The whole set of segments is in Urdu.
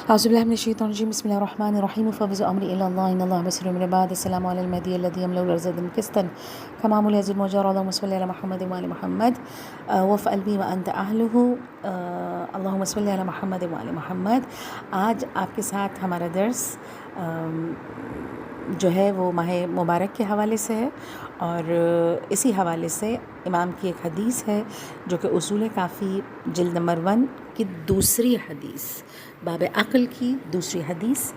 أعوذ بالله من الشيطان الرجيم بسم الله الرحمن الرحيم وفوض أمري إلى الله إن الله بصير بالعباد السلام على المهدي الذي يملأ الأرض قسطا كما عمل يزيد المجار اللهم صل على محمد وآل محمد وفق قلبي وأنت أهله اللهم صل على محمد وآل محمد. آج آپ کے ساتھ ہمارا درس جو ہے وہ ماہ مبارک کے حوالے سے ہے اور اسی حوالے سے امام کی ایک حدیث ہے جو کہ اصول کافی جلد نمبر 1 کی دوسری حدیث، باب عقل کی دوسری حدیث،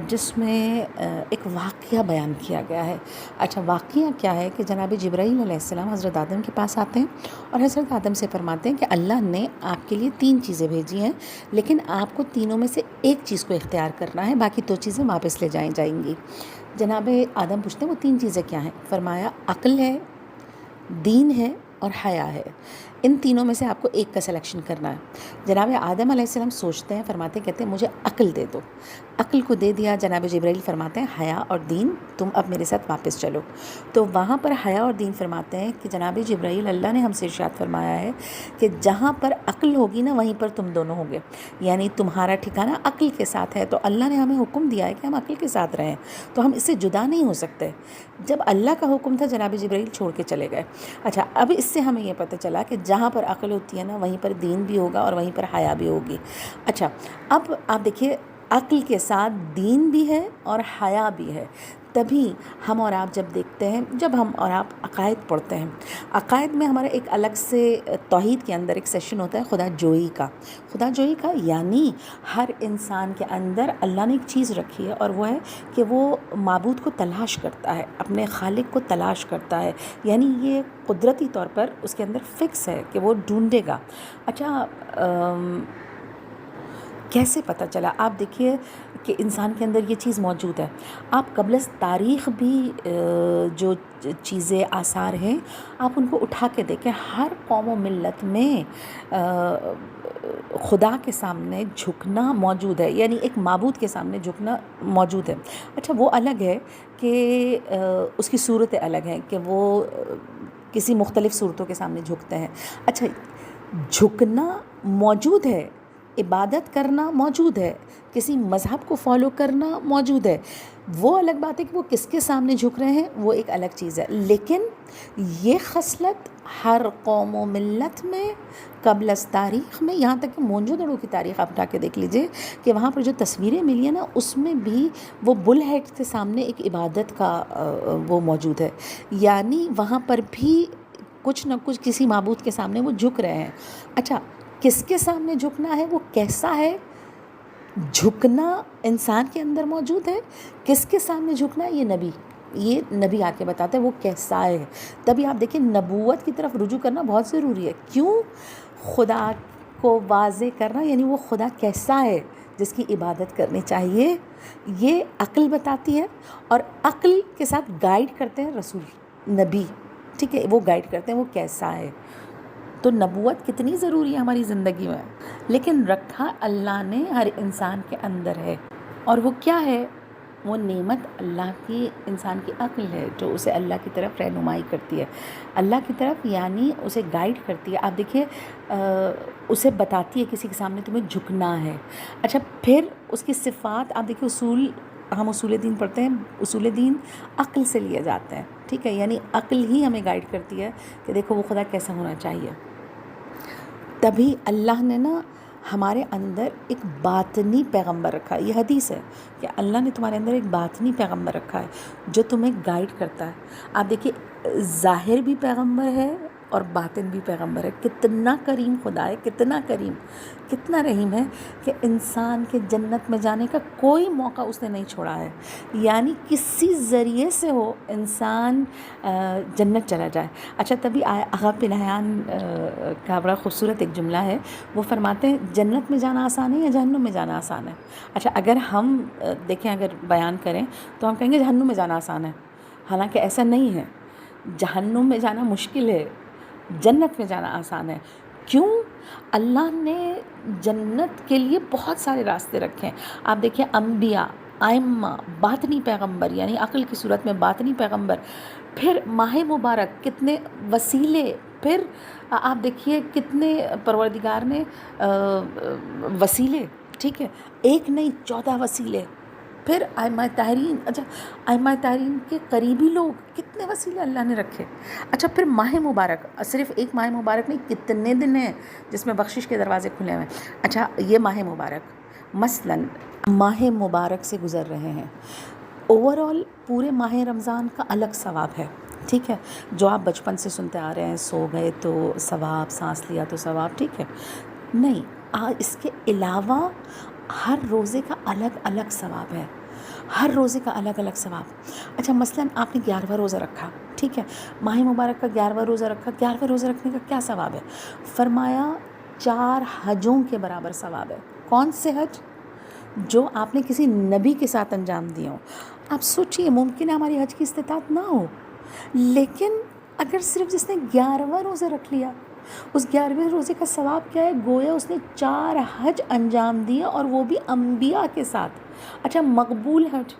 جس میں ایک واقعہ بیان کیا گیا ہے. اچھا، واقعہ کیا ہے کہ جناب جبرائیل علیہ السلام حضرت آدم کے پاس آتے ہیں اور حضرت آدم سے فرماتے ہیں کہ اللہ نے آپ کے لیے 3 چیزیں بھیجی ہیں، لیکن آپ کو تینوں میں سے ایک چیز کو اختیار کرنا ہے، باقی 2 چیزیں واپس لے جائیں گی. جناب آدم پوچھتے ہیں وہ 3 چیزیں کیا ہیں؟ فرمایا عقل ہے، دین ہے اور حیا ہے. ان تینوں میں سے آپ کو ایک کا سلیکشن کرنا ہے. جناب آدم علیہ السلام سوچتے ہیں، فرماتے ہیں، کہتے ہیں مجھے عقل دے دو. عقل کو دے دیا. جناب جبرائیل فرماتے ہیں حیا اور دین تم اب میرے ساتھ واپس چلو. تو وہاں پر حیا اور دین فرماتے ہیں کہ جناب جبرائیل اللہ نے ہم سے ارشاد فرمایا ہے کہ جہاں پر عقل ہوگی نا وہیں پر تم دونوں ہوگے، یعنی تمہارا ٹھکانہ عقل کے ساتھ ہے. تو اللہ نے ہمیں حکم دیا ہے کہ ہم عقل کے ساتھ رہیں، تو ہم اس سے جدا نہیں ہو سکتے. جب اللہ کا حکم تھا جناب جبرائیل چھوڑ کے چلے گئے. اچھا، اب اس سے ہمیں یہ پتہ چلا کہ جہاں پر عقل ہوتی ہے نا وہیں پر دین بھی ہوگا اور وہیں پر حیا بھی ہوگی. اچھا، اب آپ دیکھیے عقل کے ساتھ دین بھی ہے اور حیا بھی ہے. تبھی ہم اور آپ جب دیکھتے ہیں، جب ہم اور آپ عقائد پڑھتے ہیں، عقائد میں ہمارا ایک الگ سے توحید کے اندر ایک سیشن ہوتا ہے خدا جوئی کا. خدا جوئی کا یعنی ہر انسان کے اندر اللہ نے ایک چیز رکھی ہے اور وہ ہے کہ وہ معبود کو تلاش کرتا ہے، اپنے خالق کو تلاش کرتا ہے، یعنی یہ قدرتی طور پر اس کے اندر فکس ہے کہ وہ ڈھونڈے گا. اچھا، کیسے پتہ چلا؟ آپ دیکھیے کہ انسان کے اندر یہ چیز موجود ہے. آپ قبل از تاریخ بھی جو چیزیں آثار ہیں آپ ان کو اٹھا کے دیکھیں. ہر قوم و ملت میں خدا کے سامنے جھکنا موجود ہے، یعنی ایک معبود کے سامنے جھکنا موجود ہے. اچھا، وہ الگ ہے کہ اس کی صورتیں الگ ہیں کہ وہ کسی مختلف صورتوں کے سامنے جھکتے ہیں. اچھا، جھکنا موجود ہے، عبادت کرنا موجود ہے، کسی مذہب کو فالو کرنا موجود ہے. وہ الگ بات ہے کہ وہ کس کے سامنے جھک رہے ہیں، وہ ایک الگ چیز ہے. لیکن یہ خصلت ہر قوم و ملت میں قبل از تاریخ میں، یہاں تک کہ مونجو دڑو کی تاریخ آپ اٹھا کے دیکھ لیجئے کہ وہاں پر جو تصویریں ملی ہیں نا اس میں بھی وہ بل ہیڈ کے سامنے ایک عبادت کا وہ موجود ہے، یعنی وہاں پر بھی کچھ نہ کچھ کسی معبود کے سامنے وہ جھک رہے ہیں. اچھا، کس کے سامنے جھکنا ہے، وہ کیسا ہے؟ جھکنا انسان کے اندر موجود ہے. کس کے سامنے جھکنا ہے، یہ نبی آ کے بتاتے ہیں وہ کیسا ہے. تبھی آپ دیکھیں نبوت کی طرف رجوع کرنا بہت ضروری ہے. کیوں؟ خدا کو واضح کرنا، یعنی وہ خدا کیسا ہے جس کی عبادت کرنی چاہیے، یہ عقل بتاتی ہے. اور عقل کے ساتھ گائیڈ کرتے ہیں رسول نبی، ٹھیک ہے، وہ گائیڈ کرتے ہیں وہ کیسا ہے. تو نبوت کتنی ضروری ہے ہماری زندگی میں، لیکن رکھا اللہ نے ہر انسان کے اندر ہے. اور وہ کیا ہے؟ وہ نعمت اللہ کی انسان کی عقل ہے جو اسے اللہ کی طرف رہنمائی کرتی ہے، اللہ کی طرف یعنی اسے گائیڈ کرتی ہے. آپ دیکھیے اسے بتاتی ہے کسی کے سامنے تمہیں جھکنا ہے. اچھا، پھر اس کی صفات آپ دیکھیے، ہم اصول دین پڑھتے ہیں، اصول دین عقل سے لیے جاتے ہیں، ٹھیک ہے، یعنی عقل ہی ہمیں گائیڈ کرتی ہے کہ دیکھو وہ خدا کیسا ہونا چاہیے. تبھی اللہ نے نا ہمارے اندر ایک باطنی پیغمبر رکھا ہے. یہ حدیث ہے کہ اللہ نے تمہارے اندر ایک باطنی پیغمبر رکھا ہے جو تمہیں گائیڈ کرتا ہے. آپ دیکھیے ظاہر بھی پیغمبر ہے اور باطن بھی پیغمبر ہے. کتنا کریم خدا ہے، کتنا کریم، کتنا رحیم ہے کہ انسان کے جنت میں جانے کا کوئی موقع اس نے نہیں چھوڑا ہے، یعنی کسی ذریعے سے ہو انسان جنت چلا جائے. اچھا، تبھی آغا بن حیان کا بڑا خوبصورت ایک جملہ ہے. وہ فرماتے ہیں جنت میں جانا آسان ہے یا جہنم میں جانا آسان ہے؟ اچھا، اگر ہم دیکھیں، اگر بیان کریں تو ہم کہیں گے جہنم میں جانا آسان ہے، حالانکہ ایسا نہیں ہے. جہنم میں جانا مشکل ہے، جنت میں جانا آسان ہے. کیوں؟ اللہ نے جنت کے لیے بہت سارے راستے رکھے ہیں. آپ دیکھیں انبیاء، ائمہ، باطنی پیغمبر یعنی عقل کی صورت میں باطنی پیغمبر، پھر ماہ مبارک، کتنے وسیلے، پھر آپ دیکھیے کتنے پروردگار نے وسیلے ٹھیک ہے، ایک نہیں 14 وسیلے. پھر ائمہ طاہرین، اچھا ائمہ طاہرین کے قریبی لوگ، کتنے وسیلے اللہ نے رکھے. اچھا پھر ماہ مبارک، صرف ایک ماہ مبارک نہیں، کتنے دن ہیں جس میں بخشش کے دروازے کھلے ہوئے ہیں. اچھا یہ ماہ مبارک مثلاً ماہ مبارک سے گزر رہے ہیں، اوور آل پورے ماہ رمضان کا الگ ثواب ہے. ٹھیک ہے، جو آپ بچپن سے سنتے آ رہے ہیں، سو گئے تو ثواب، سانس لیا تو ثواب. ٹھیک ہے، نہیں، اس کے علاوہ ہر روزے کا الگ الگ ثواب ہے، ہر روزے کا الگ الگ ثواب. اچھا مثلاً آپ نے 11واں روزہ رکھا، ٹھیک ہے، ماہ مبارک کا 11واں روزہ رکھا. 11واں روزہ رکھنے کا کیا ثواب ہے؟ فرمایا 4 حجوں کے برابر ثواب ہے. کون سے حج؟ جو آپ نے کسی نبی کے ساتھ انجام دیے ہوں. آپ سوچئے، ممکن ہے ہماری حج کی استطاعت نہ ہو، لیکن اگر صرف جس نے 11واں روزہ رکھ لیا، اس 11ویں روزے کا ثواب کیا ہے؟ گویا اس نے 4 حج انجام دیے، اور وہ بھی انبیاء کے ساتھ. اچھا مقبول حج،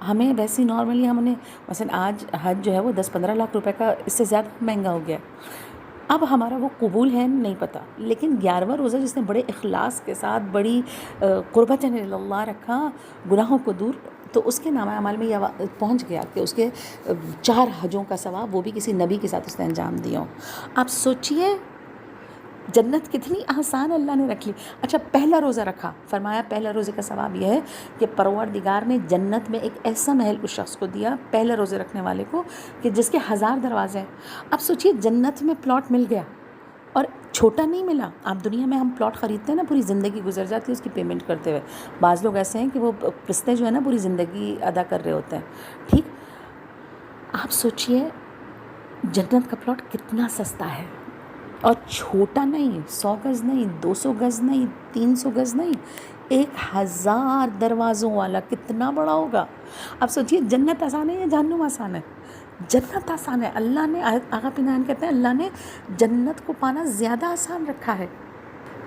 ہمیں ویسی نارملی ہم نے مثلا آج حج جو ہے وہ 10-15 لاکھ روپے کا، اس سے زیادہ مہنگا ہو گیا. اب ہمارا وہ قبول ہے نہیں پتہ، لیکن 11واں روزہ جس نے بڑے اخلاص کے ساتھ بڑی قربت اللہ رکھا، گناہوں کو دور، تو اس کے نامہ اعمال میں یہ پہنچ گیا کہ اس کے 4 حجوں کا ثواب، وہ بھی کسی نبی کے ساتھ اس نے انجام دیا ہوں. آپ سوچئے جنت کتنی آسان اللہ نے رکھ لی. اچھا پہلا روزہ رکھا، فرمایا پہلا روزے کا ثواب یہ ہے کہ پروردگار نے جنت میں ایک ایسا محل اس شخص کو دیا، پہلے روزے رکھنے والے کو، کہ جس کے 1000 دروازے ہیں. اب سوچئے جنت میں پلاٹ مل گیا، اور چھوٹا نہیں ملا. آپ دنیا میں ہم پلاٹ خریدتے ہیں نا، پوری زندگی گزر جاتی ہے اس کی پیمنٹ کرتے ہوئے. بعض لوگ ایسے ہیں کہ وہ قسطیں جو ہے نا پوری زندگی ادا کر رہے ہوتے ہیں. ٹھیک، آپ سوچئے جنت کا پلاٹ کتنا سستا ہے، اور چھوٹا نہیں، 100 گز نہیں، 200 گز نہیں، 300 گز نہیں، 1000 دروازوں والا. کتنا بڑا ہوگا. اب سوچئے جنت آسان ہے یا جہنم آسان ہے؟ جنت آسان ہے. اللہ نے، آقا پنان کہتے ہیں اللہ نے جنت کو پانا زیادہ آسان رکھا ہے.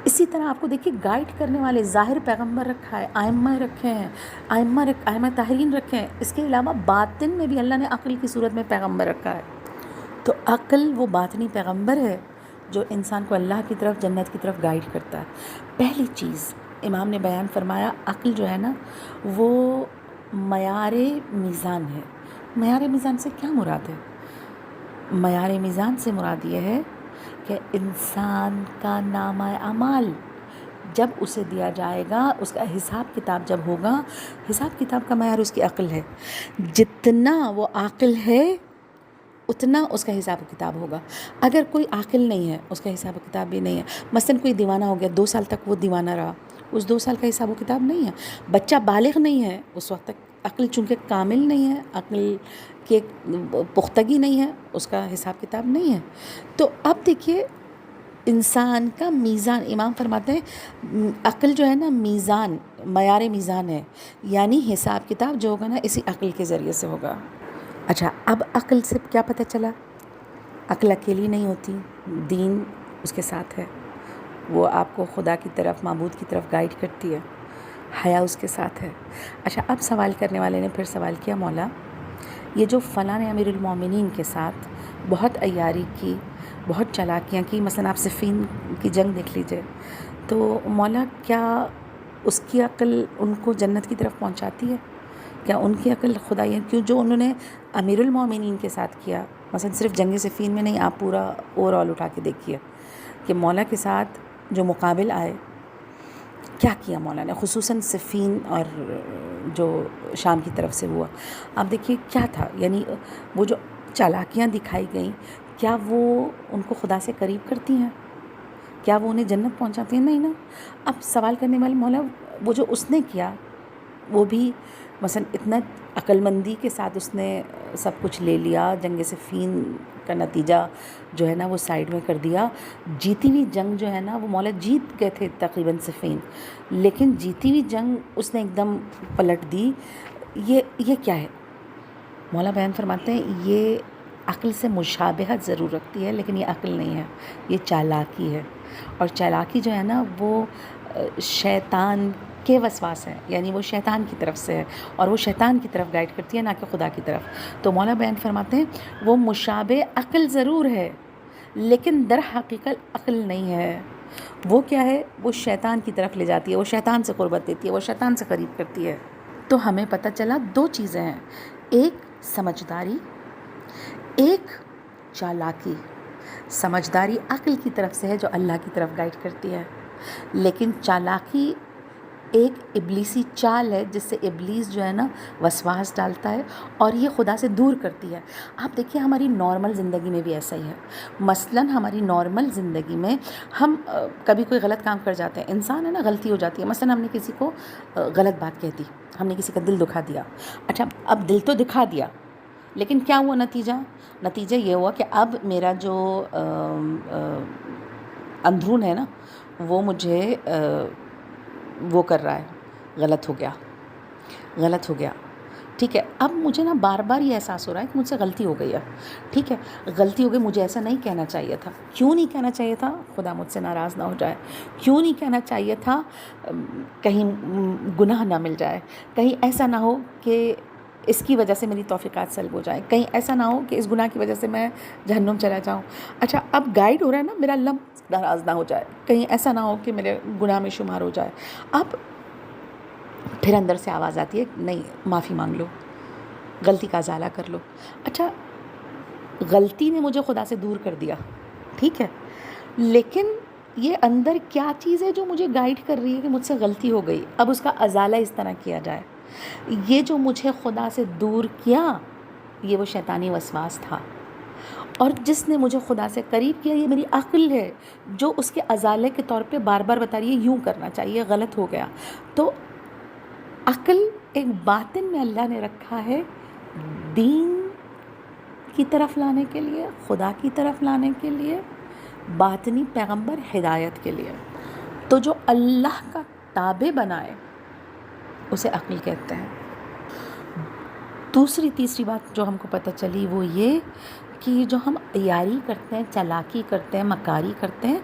اسی طرح آپ کو دیکھیے گائیڈ کرنے والے ظاہر پیغمبر رکھا ہے، ائمہ رکھے ہیں، ائمہ طاہرین رکھے ہیں. اس کے علاوہ باطن میں بھی اللہ نے عقل کی صورت میں پیغمبر رکھا ہے. تو عقل وہ باطنی پیغمبر ہے جو انسان کو اللہ کی طرف، جنت کی طرف گائیڈ کرتا ہے. پہلی چیز امام نے بیان فرمایا، عقل جو ہے نا وہ معیار میزان ہے. معیار میزان سے کیا مراد ہے؟ معیار میزان سے مراد یہ ہے کہ انسان کا نامہ اعمال جب اسے دیا جائے گا، اس کا حساب کتاب جب ہوگا، حساب کتاب کا معیار اس کی عقل ہے. جتنا وہ عاقل ہے اتنا اس کا حساب کتاب ہوگا. اگر کوئی عاقل نہیں ہے، اس کا حساب کتاب بھی نہیں ہے. مثلاً کوئی دیوانہ ہو گیا، 2 سال تک وہ دیوانہ رہا، اس 2 سال کا حساب و کتاب نہیں ہے. بچہ بالغ نہیں ہے، اس وقت تک عقل چونکہ کامل نہیں ہے، عقل کی ایک پختگی نہیں ہے، اس کا حساب کتاب نہیں ہے. تو اب دیکھیے انسان کا میزان، امام فرماتے ہیں عقل جو ہے نا میزان، معیار میزان ہے، یعنی حساب کتاب جو ہوگا نا اسی عقل کے ذریعے سے ہوگا. اچھا اب عقل سے کیا پتہ چلا؟ عقل اکیلی نہیں ہوتی، دین اس کے ساتھ ہے، وہ آپ کو خدا کی طرف، معبود کی طرف گائیڈ کرتی ہے. حیا اس کے ساتھ ہے. اچھا اب سوال کرنے والے نے پھر سوال کیا، مولا یہ جو فلاں نے امیر المومنین کے ساتھ بہت عیاری کی، بہت چالاکیاں کی، مثلا آپ صفین کی جنگ دیکھ لیجئے، تو مولا کیا اس کی عقل ان کو جنت کی طرف پہنچاتی ہے؟ کیا ان کی عقل خدا، کیوں جو انہوں نے امیر المومنین کے ساتھ کیا، مثلا صرف جنگ صفین میں نہیں، آپ پورا اوور آل اٹھا کے دیکھیے کہ مولا کے ساتھ جو مقابل آئے کیا کیا مولا نے، خصوصاً صفین اور جو شام کی طرف سے ہوا. آپ دیکھیے کیا تھا، یعنی وہ جو چالاکیاں دکھائی گئیں، کیا وہ ان کو خدا سے قریب کرتی ہیں؟ کیا وہ انہیں جنت پہنچاتی ہیں؟ نہیں نا. اب سوال کرنے والے، مولا وہ جو اس نے کیا وہ بھی مثلا اتنا عقل مندی کے ساتھ اس نے سب کچھ لے لیا، جنگ صفین کا نتیجہ جو ہے نا وہ سائیڈ میں کر دیا. جیتی ہوئی جنگ جو ہے نا وہ مولا جیت گئے تھے تقریباً صفین، لیکن جیتی ہوئی جنگ اس نے ایک دم پلٹ دی. یہ کیا ہے؟ مولا بیان فرماتے ہیں یہ عقل سے مشابہت ضرور رکھتی ہے، لیکن یہ عقل نہیں ہے، یہ چالاکی ہے. اور چالاکی جو ہے نا وہ شیطان کے وسواس ہے، یعنی وہ شیطان کی طرف سے ہے، اور وہ شیطان کی طرف گائیڈ کرتی ہے، نہ کہ خدا کی طرف. تو مولا بیان فرماتے ہیں وہ مشابہ عقل ضرور ہے، لیکن در حقیقت عقل نہیں ہے. وہ کیا ہے؟ وہ شیطان کی طرف لے جاتی ہے، وہ شیطان سے قربت دیتی ہے، وہ شیطان سے قریب کرتی ہے۔ تو ہمیں پتہ چلا دو چیزیں ہیں، ایک سمجھداری، ایک چالاکی۔ سمجھداری عقل کی طرف سے ہے جو اللہ کی طرف گائیڈ کرتی ہے، لیکن چالاکی ایک ابلیسی چال ہے جس سے ابلیس جو ہے نا وسواس ڈالتا ہے اور یہ خدا سے دور کرتی ہے۔ آپ دیکھیے ہماری نارمل زندگی میں بھی ایسا ہی ہے۔ مثلاً ہماری نارمل زندگی میں ہم کبھی کوئی غلط کام کر جاتے ہیں، انسان ہے نا، غلطی ہو جاتی ہے۔ مثلاً ہم نے کسی کو غلط بات کہہ دی، ہم نے کسی کا دل دکھا دیا۔ اچھا، اب دل تو دکھا دیا، لیکن کیا ہوا نتیجہ یہ ہوا کہ اب میرا جو اندرون ہے نا وہ مجھے وہ کر رہا ہے، غلط ہو گیا، ٹھیک ہے۔ اب مجھے نا بار بار یہ احساس ہو رہا ہے کہ مجھ سے غلطی ہو گئی ہے، ٹھیک ہے، غلطی ہو گئی، مجھے ایسا نہیں کہنا چاہیے تھا۔ کیوں نہیں کہنا چاہیے تھا؟ خدا مجھ سے ناراض نہ ہو جائے۔ کیوں نہیں کہنا چاہیے تھا؟ کہیں گناہ نہ مل جائے، کہیں ایسا نہ ہو کہ اس کی وجہ سے میری توفیقات سلب ہو جائیں، کہیں ایسا نہ ہو کہ اس گناہ کی وجہ سے میں جہنم چلا جاؤں۔ اچھا، اب گائیڈ ہو رہا ہے نا، میرا اللہ ناراض نہ ہو جائے، کہیں ایسا نہ ہو کہ میرے گناہ میں شمار ہو جائے۔ اب پھر اندر سے آواز آتی ہے، نہیں، معافی مانگ لو، غلطی کا ازالہ کر لو۔ اچھا، غلطی نے مجھے خدا سے دور کر دیا، ٹھیک ہے، لیکن یہ اندر کیا چیز ہے جو مجھے گائیڈ کر رہی ہے کہ مجھ سے غلطی ہو گئی، اب اس کا ازالہ اس طرح کیا جائے۔ یہ جو مجھے خدا سے دور کیا، یہ وہ شیطانی وسواس تھا، اور جس نے مجھے خدا سے قریب کیا، یہ میری عقل ہے جو اس کے ازالے کے طور پہ بار بار بتا رہی ہے یوں کرنا چاہیے، غلط ہو گیا۔ تو عقل ایک باطن میں اللہ نے رکھا ہے دین کی طرف لانے کے لیے، خدا کی طرف لانے کے لیے، باطنی پیغمبر ہدایت کے لیے۔ تو جو اللہ کا تابع بنائے اسے عقل کہتے ہیں۔ تیسری بات جو ہم کو پتہ چلی وہ یہ کہ جو ہم عیاری کرتے ہیں، چالاکی کرتے ہیں، مکاری کرتے ہیں،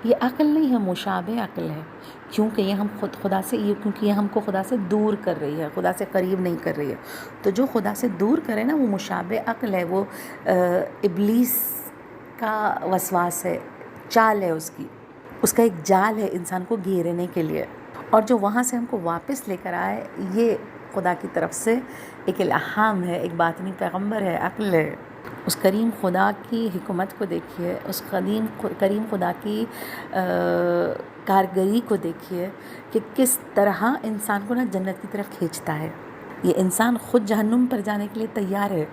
یہ عقل نہیں ہے، مشابہ عقل ہے، کیونکہ یہ ہم کو خدا سے دور کر رہی ہے، خدا سے قریب نہیں کر رہی ہے۔ تو جو خدا سے دور کرے نا وہ مشابہ عقل ہے، وہ ابلیس کا وسواس ہے، چال ہے اس کا ایک جال ہے انسان کو گھیرنے کے لیے، اور جو وہاں سے ہم کو واپس لے کر آئے یہ خدا کی طرف سے ایک الہام ہے، ایک باطنی پیغمبر ہے، عقل ہے۔ اس کریم خدا کی حکمت کو دیکھیے، اس کریم خدا کی کارگری کو دیکھیے کہ کس طرح انسان کو نا جنت کی طرف کھینچتا ہے۔ یہ انسان خود جہنم پر جانے کے لیے تیار ہے،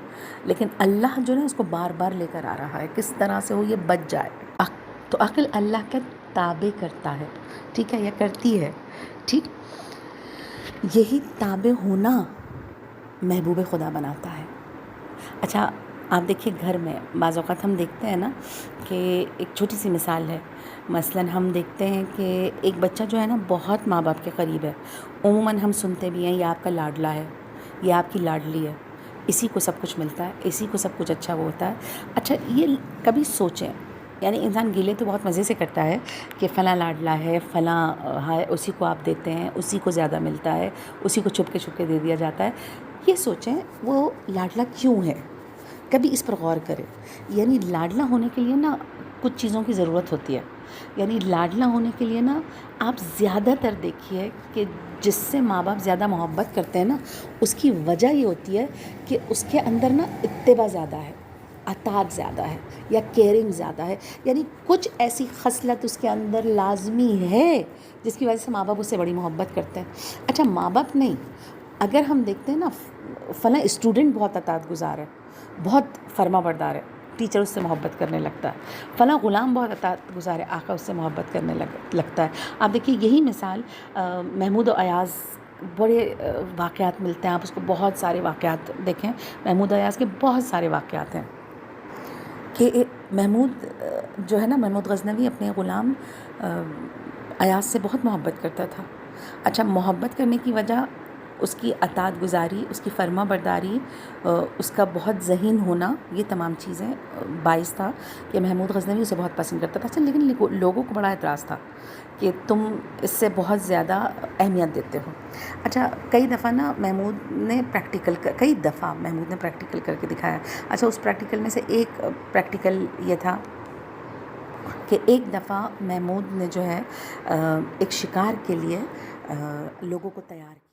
لیکن اللہ جو ہے اس کو بار بار لے کر آ رہا ہے، کس طرح سے وہ یہ بچ جائے۔ تو عقل اللہ کا تابع کرتا ہے، ٹھیک ہے، یا کرتی ہے، ٹھیک۔ یہی تابع ہونا محبوب خدا بناتا ہے۔ اچھا، آپ دیکھیے گھر میں بعض اوقات ہم دیکھتے ہیں نا کہ ایک چھوٹی سی مثال ہے، مثلاً ہم دیکھتے ہیں کہ ایک بچہ جو ہے نا بہت ماں باپ کے قریب ہے، عموماً ہم سنتے بھی ہیں یہ آپ کا لاڈلا ہے، یہ آپ کی لاڈلی ہے، اسی کو سب کچھ ملتا ہے، اسی کو سب کچھ اچھا وہ ہوتا ہے۔ اچھا، یہ کبھی سوچیں، یعنی انسان گیلے تو بہت مزے سے کرتا ہے کہ فلاں لاڈلا ہے، فلاں ہے، اسی کو آپ دیتے ہیں، اسی کو زیادہ ملتا ہے، اسی کو چھپ کے دے دیا جاتا ہے۔ یہ سوچیں وہ لاڈلا کیوں ہے، کبھی اس پر غور کریں۔ یعنی لاڈلا ہونے کے لیے نا کچھ چیزوں کی ضرورت ہوتی ہے، یعنی لاڈلا ہونے کے لیے نا آپ زیادہ تر دیکھیے کہ جس سے ماں باپ زیادہ محبت کرتے ہیں نا اس کی وجہ یہ ہوتی ہے کہ اس کے اندر نا اتباع زیادہ ہے، اطاعت زیادہ ہے، یا کیئرنگ زیادہ ہے، یعنی کچھ ایسی خصلت اس کے اندر لازمی ہے جس کی وجہ سے ماں باپ اس سے بڑی محبت کرتے ہیں۔ اچھا، ماں باپ نہیں، اگر ہم دیکھتے ہیں نا فلاں اسٹوڈنٹ بہت اطاعت گزار ہے، بہت فرما بردار ہے، ٹیچر اس سے محبت کرنے لگتا ہے، فلاں غلام بہت اطاعت گزار ہے، آقا اس سے محبت کرنے لگتا ہے۔ آپ دیکھیے یہی مثال محمود و ایاز، بڑے واقعات ملتے ہیں، آپ اس کو بہت سارے واقعات دیکھیں، محمود و ایاز کے بہت سارے واقعات ہیں کہ محمود جو ہے نا، محمود غزنوی اپنے غلام ایاز سے بہت محبت کرتا تھا۔ اچھا، محبت کرنے کی وجہ اس کی اطاعت گزاری، اس کی فرما برداری، اس کا بہت ذہین ہونا، یہ تمام چیزیں باعث تھا کہ محمود غزنوی اسے بہت پسند کرتا تھا۔ اچھا، لیکن لوگوں کو بڑا اعتراض تھا کہ تم اس سے بہت زیادہ اہمیت دیتے ہو۔ اچھا، کئی دفعہ محمود نے پریکٹیکل کر کے دکھایا۔ اچھا، اس پریکٹیکل میں سے ایک پریکٹیکل یہ تھا کہ ایک دفعہ محمود نے جو ہے ایک شکار کے لیے لوگوں کو تیار کیا.